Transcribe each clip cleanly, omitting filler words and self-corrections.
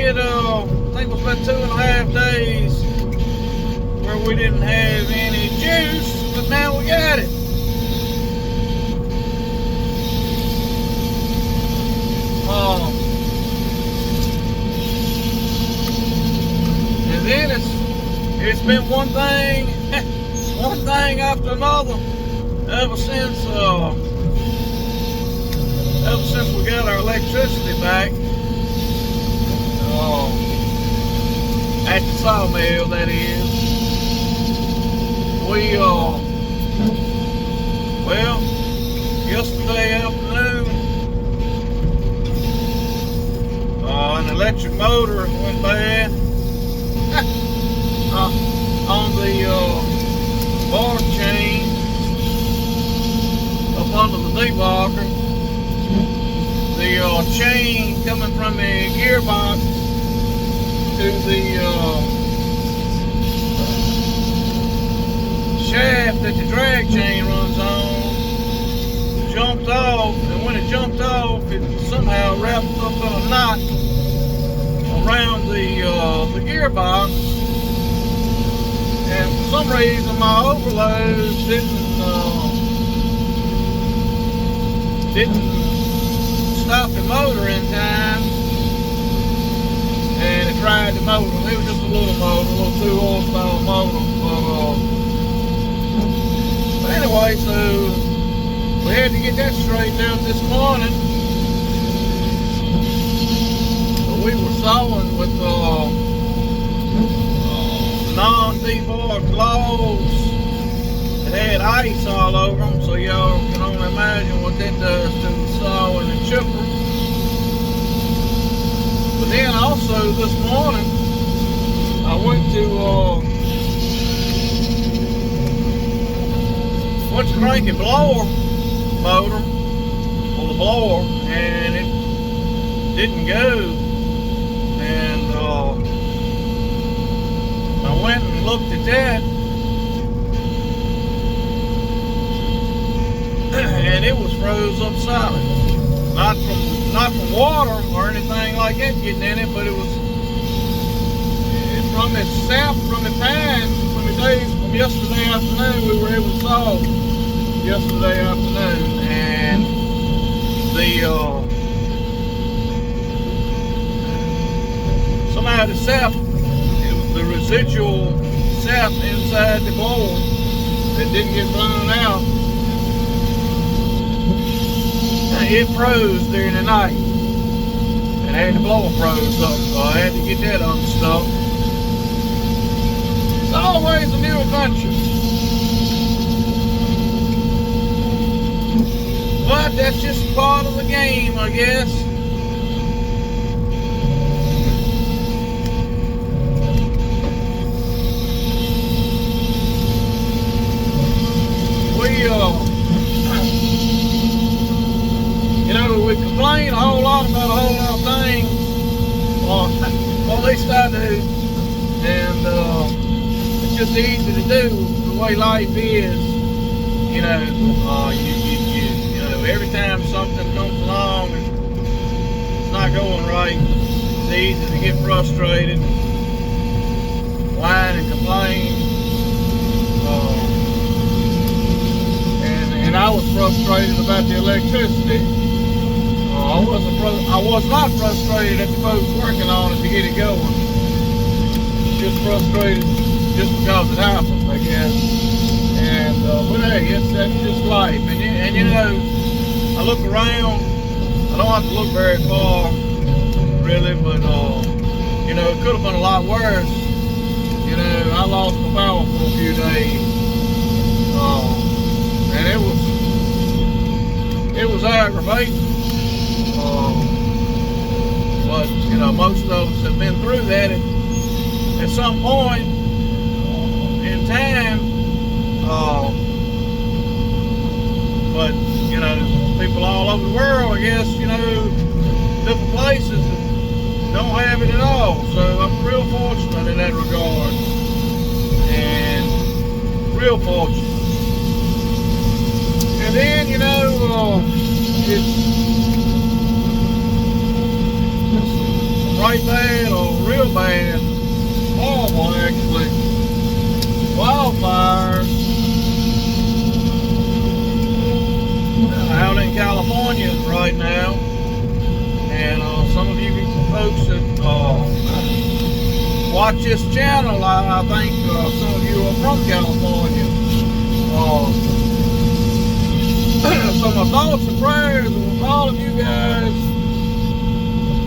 had, I think it was about 2.5 days where we didn't have any juice, but now we got it. And then it's been one thing after another ever since we got our electricity back. At the sawmill, that is. We well, yesterday afternoon, an electric motor went bad on the bar chain up under the debugger. The chain coming from the gearbox to the shaft that the drag chain runs on jumped off, and when it jumped off, it somehow wrapped up in a knot around the gearbox, and for some reason my overload didn't stop the motor in time, and it tried the motor. It was just a little motor, a little 2 horsepower motor, but anyway, so we had to get that straightened out this morning. So we were sawing with non-debarked logs that had ice all over them, so y'all can only imagine what that does to the saw and the chipper. But then also this morning, I went to crank a blower motor on the blower, and it didn't go. And I went and looked at that, and it was froze up solid. Not from water or anything like that getting in it, but it was from the sap from the pine from yesterday afternoon. We were able to saw yesterday afternoon, and somehow the sap, it was the residual sap inside the bowl that didn't get blown out. It froze during the night, and I had the blower froze up, so I had to get that unstuck. It's always a new adventure. But that's just part of the game, I guess. We complain a whole lot about a whole lot of things, or at least I do, and it's just easy to do the way life is. You know, you know, every time something comes along and it's not going right, it's easy to get frustrated, whine and complain. And I was frustrated about the electricity. I was not frustrated at the folks working on it to get it going. Just frustrated just because it happened, I guess. And but hey, that's just life. And you know, I look around. I don't have to look very far, really, but you know, it could have been a lot worse. You know, I lost my power for a few days, and it was aggravating. But you know, most of us have been through that at some point in time. But you know, people all over the world, I guess, you know, different places don't have it at all. So I'm real fortunate in that regard, and real fortunate. And then, you know, it's right bad or real bad, horrible actually, wildfires out in California right now. And some of you folks that watch this channel, I think some of you are from California. So my thoughts and prayers with all of you guys.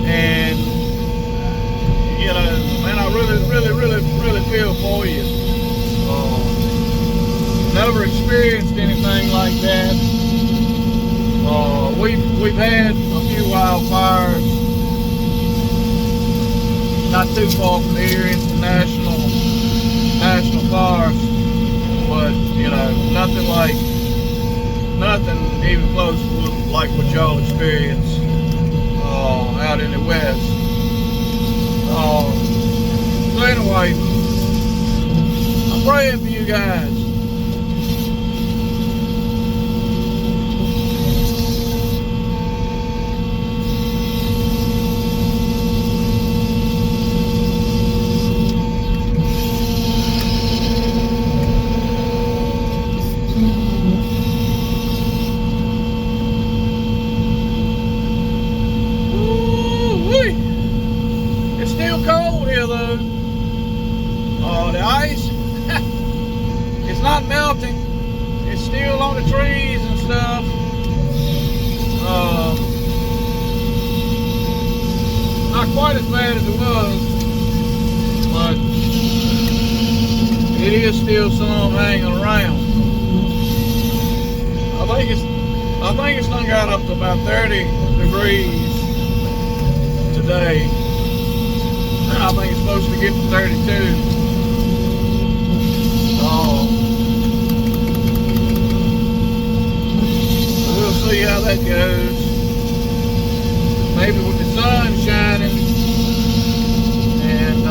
And you know, man, I really feel for you. Never experienced anything like that. We've had a few wildfires not too far from here into the national forest, but you know, nothing even close to like what y'all experience out in the west. So anyway, I'm praying for you guys. It's still cold here though. The ice, it's not melting. It's still on the trees and stuff. Not quite as bad as it was, but it is still some hanging around. I think it's done got up to about 30 degrees today. I think it's supposed to get to 32. We'll see how that goes. Maybe with the sun shining and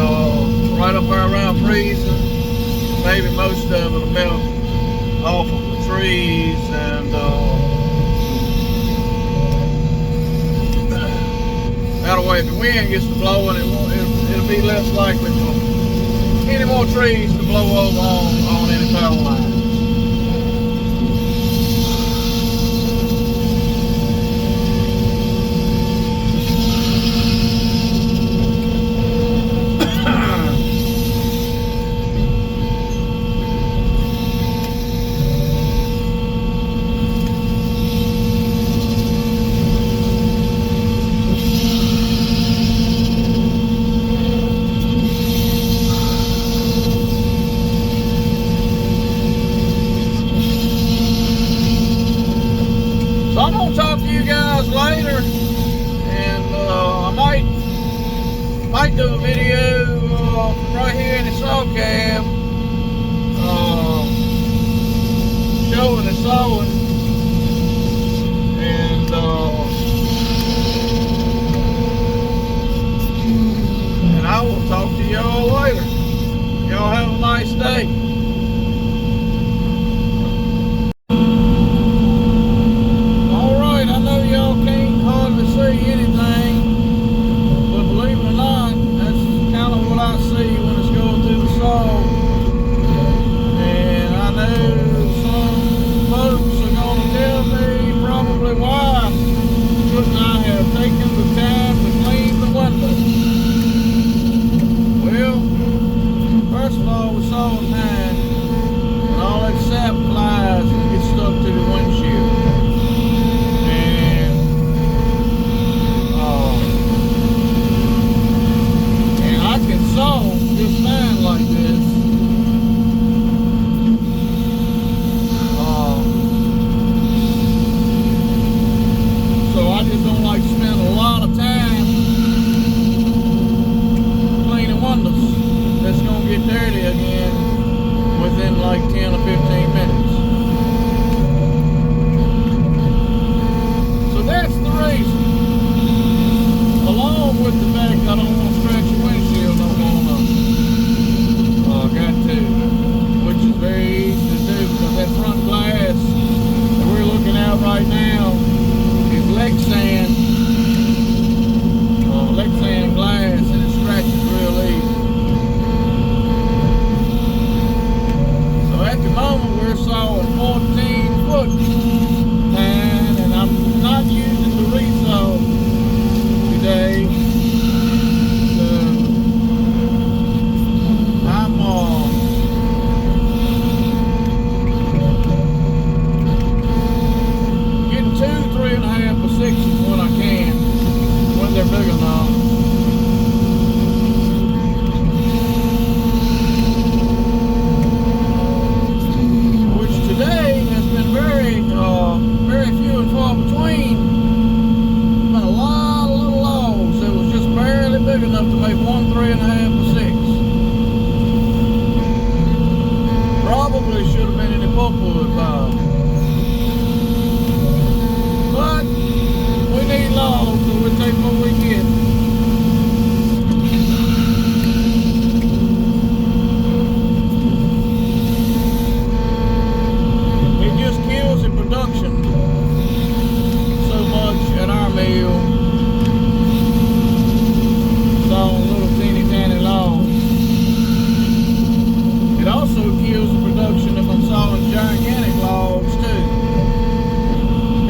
right up there around freezing, maybe most of it will melt off of the trees, and that way if the wind gets to blowing, it'll be less likely for any more trees to blow over on any power lines. So I'm gonna talk to you guys later, and I might do a video right here in the saw cab, showing the sawing, and I will talk to y'all later. Y'all have a nice day. Y'all can't hardly see anything, but believe it or not, that's kind of what I see when it's going through the saw. And I know some folks are going to tell me probably why shouldn't I have taken the time to clean the window. Well, first of all, we saw it now. 3.5 to 6. Probably should have been in the pulpwood pile. But we need logs, so we'll take what we get. It just kills the production so much at our mill. On little teeny tiny logs. It also kills the production if I'm sawing gigantic logs too.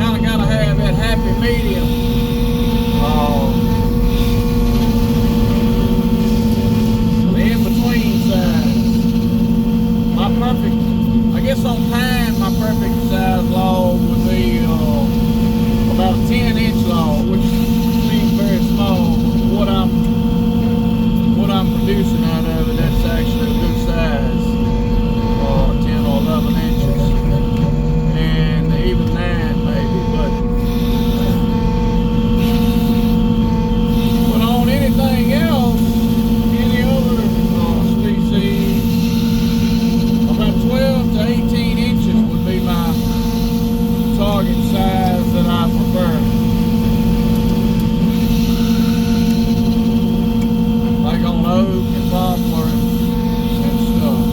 Kind of gotta have that happy medium. The in-between size. My perfect, I guess on time, my perfect size log would be about a 10-inch log, which seems very small. What I'm producing out of it, that's actually a good size, 10 or 11 inches, and even 9 maybe, but on anything else, any other species, about 12 to 18 inches would be my target size that I prefer. Like on oak and poplar and stuff.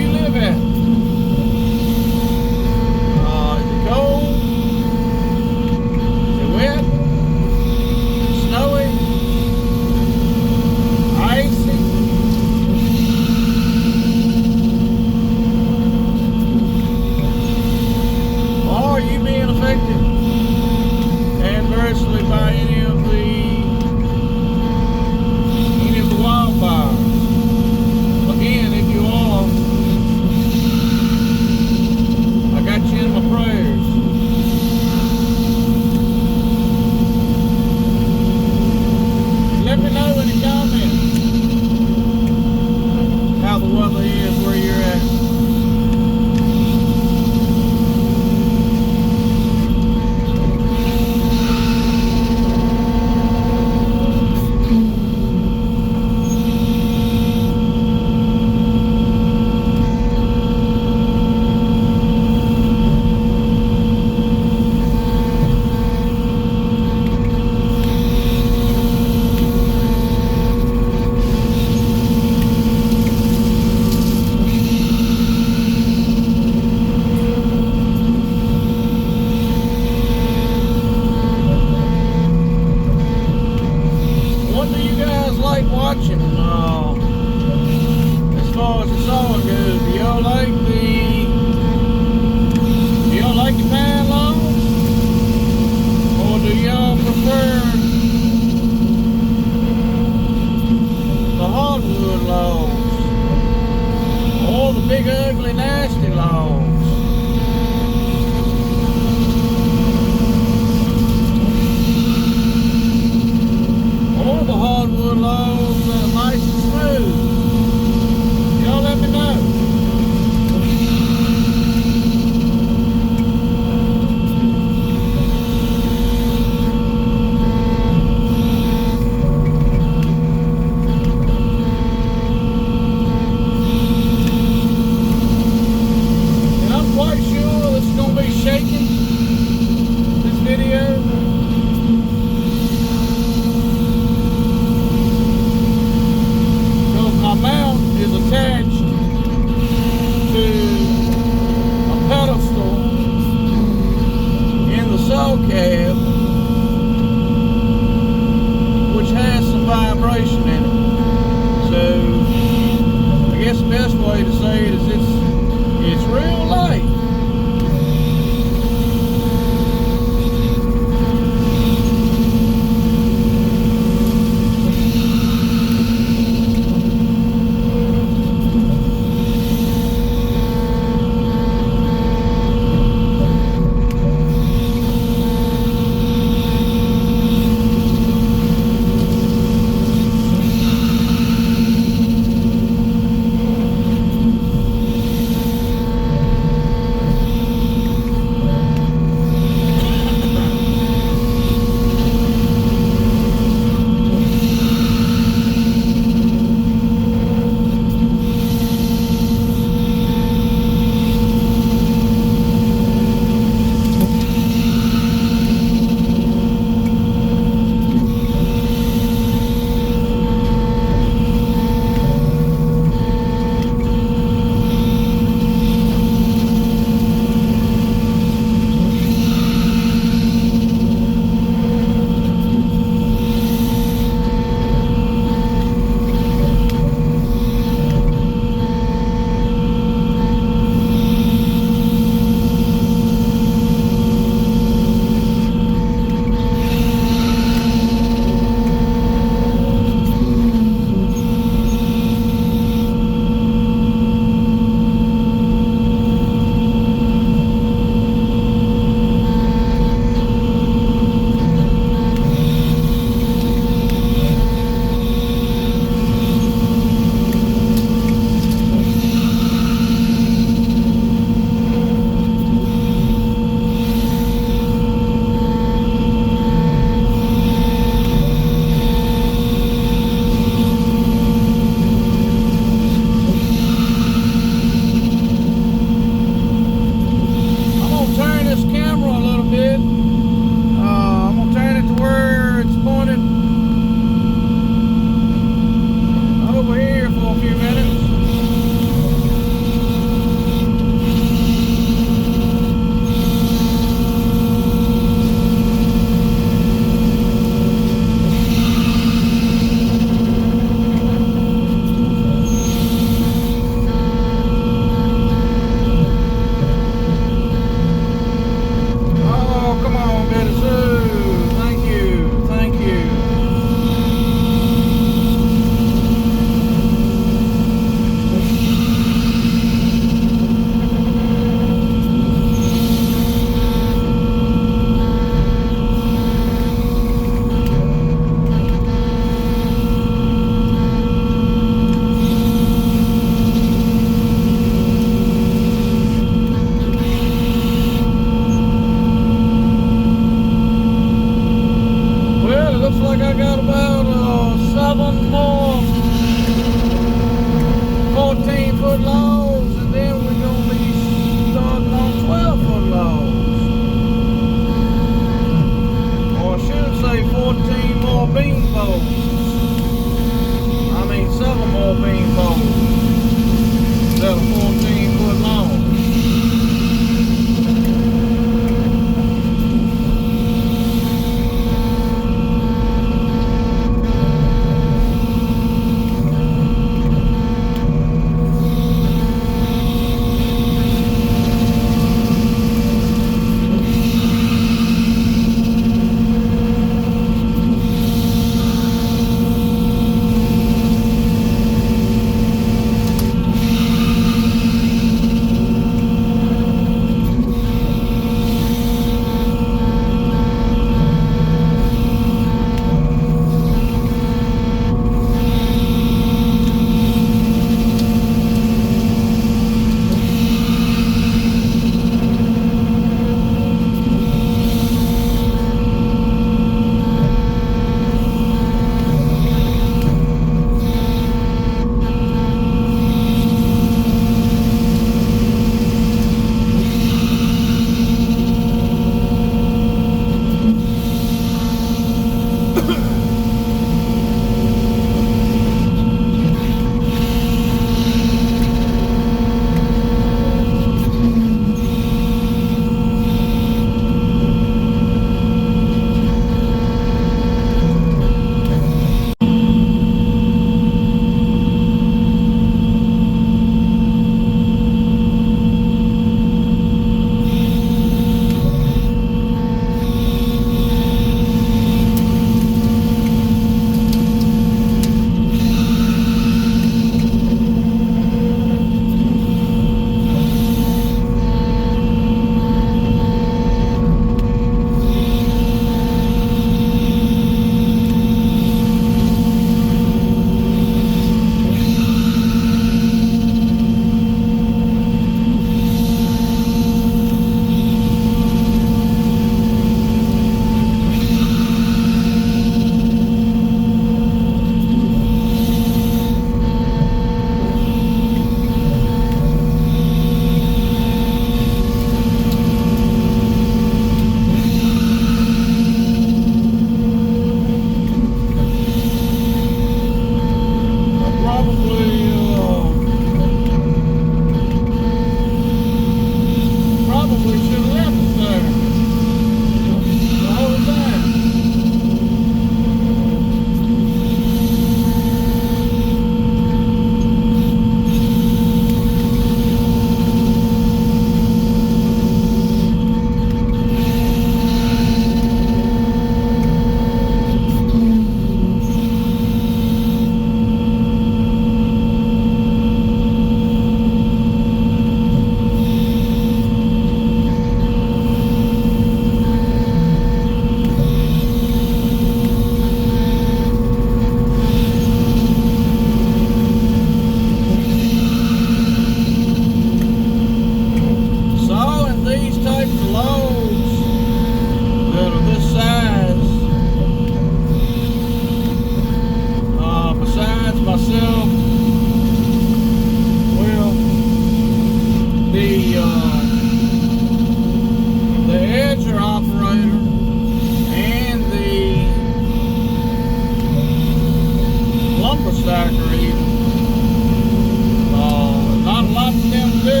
lot for them to do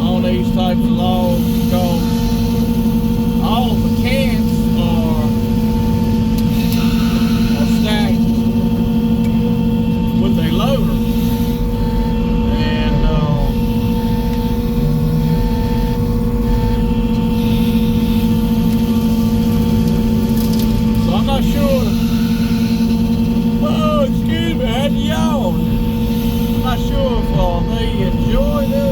on these types of logs because all the cants are stacked with a loader. And so I'm not sure. Oh, excuse me, I had to yawn. I'm not sure if they enjoy this